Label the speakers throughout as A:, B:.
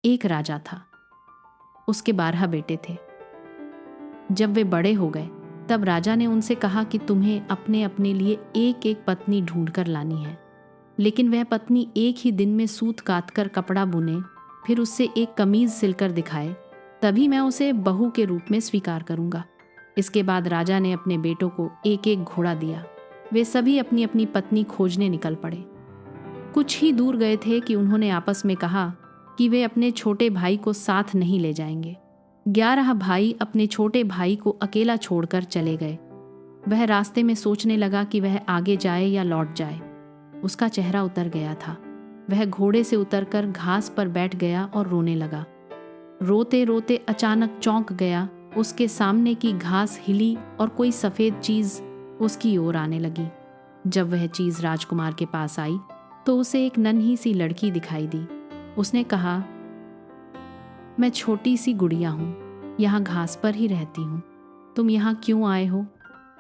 A: एक राजा था। उसके 12 बेटे थे। जब वे बड़े हो गए तब राजा ने उनसे कहा कि तुम्हें अपने अपने लिए एक एक पत्नी ढूंढ कर लानी है, लेकिन वह पत्नी एक ही दिन में सूत काट कर कपड़ा बुने, फिर उससे एक कमीज सिलकर दिखाए, तभी मैं उसे बहू के रूप में स्वीकार करूंगा। इसके बाद राजा ने अपने बेटों को एक एक घोड़ा दिया। वे सभी अपनी अपनी पत्नी खोजने निकल पड़े। कुछ ही दूर गए थे कि उन्होंने आपस में कहा कि वे अपने छोटे भाई को साथ नहीं ले जाएंगे। 11 भाई अपने छोटे भाई को अकेला छोड़कर चले गए। वह रास्ते में सोचने लगा कि वह आगे जाए या लौट जाए। उसका चेहरा उतर गया था। वह घोड़े से उतरकर घास पर बैठ गया और रोने लगा। रोते रोते अचानक चौंक गया। उसके सामने की घास हिली और कोई सफ़ेद चीज़ उसकी ओर आने लगी। जब वह चीज़ राजकुमार के पास आई तो उसे एक नन्ही सी लड़की दिखाई दी। उसने कहा, मैं छोटी सी गुड़िया हूँ, यहाँ घास पर ही रहती हूँ। तुम यहाँ क्यों आए हो?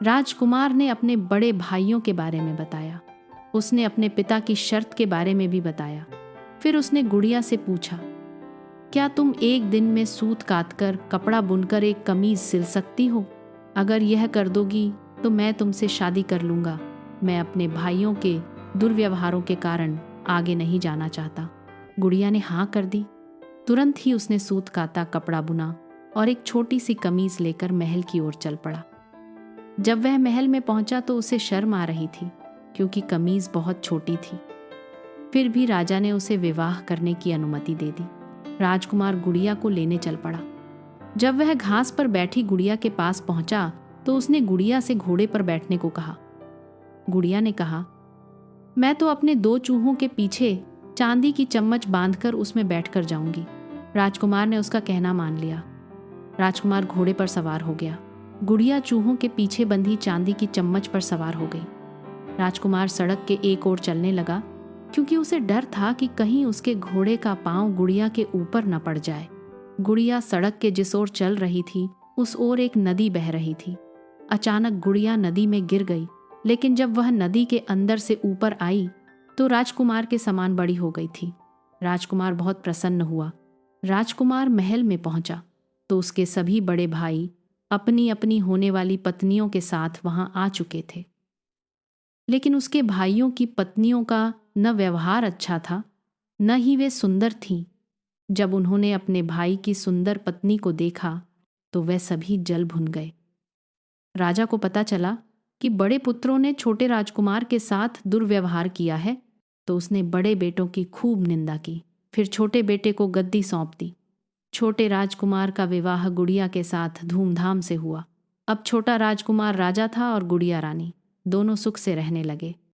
A: राजकुमार ने अपने बड़े भाइयों के बारे में बताया। उसने अपने पिता की शर्त के बारे में भी बताया। फिर उसने गुड़िया से पूछा, क्या तुम एक दिन में सूत काटकर कपड़ा बुनकर एक कमीज सिल सकती हो? अगर यह कर दोगी तो मैं तुमसे शादी कर लूँगा। मैं अपने भाइयों के दुर्व्यवहारों के कारण आगे नहीं जाना चाहता। गुड़िया ने हाँ कर दी। तुरंत ही उसने सूत काता, कपड़ा बुना और एक छोटी सी कमीज लेकर महल की ओर चल पड़ा। जब वह महल में पहुंचा तो उसे शर्म आ रही थी, क्योंकि कमीज बहुत छोटी थी। फिर भी राजा ने उसे विवाह करने की अनुमति दे दी। राजकुमार गुड़िया को लेने चल पड़ा। जब वह घास पर बैठी गुड़िया के पास पहुंचा तो उसने गुड़िया से घोड़े पर बैठने को कहा। गुड़िया ने कहा, मैं तो अपने 2 चूहों के पीछे चांदी की चम्मच बांधकर उसमें बैठकर जाऊंगी। राजकुमार ने उसका कहना मान लिया। राजकुमार घोड़े पर सवार हो गया। गुड़िया चूहों के पीछे बंधी चांदी की चम्मच पर सवार हो गई। राजकुमार सड़क के एक ओर चलने लगा, क्योंकि उसे डर था कि कहीं उसके घोड़े का पांव गुड़िया के ऊपर न पड़ जाए। गुड़िया सड़क के जिस ओर चल रही थी उस ओर एक नदी बह रही थी। अचानक गुड़िया नदी में गिर गई, लेकिन जब वह नदी के अंदर से ऊपर आई तो राजकुमार के समान बड़ी हो गई थी। राजकुमार बहुत प्रसन्न हुआ। राजकुमार महल में पहुंचा तो उसके सभी बड़े भाई अपनी अपनी होने वाली पत्नियों के साथ वहां आ चुके थे। लेकिन उसके भाइयों की पत्नियों का न व्यवहार अच्छा था, न ही वे सुंदर थीं। जब उन्होंने अपने भाई की सुंदर पत्नी को देखा तो वे सभी जल भुन गए। राजा को पता चला कि बड़े पुत्रों ने छोटे राजकुमार के साथ दुर्व्यवहार किया है, तो उसने बड़े बेटों की खूब निंदा की। फिर छोटे बेटे को गद्दी सौंप दी। छोटे राजकुमार का विवाह गुड़िया के साथ धूमधाम से हुआ। अब छोटा राजकुमार राजा था और गुड़िया रानी। दोनों सुख से रहने लगे।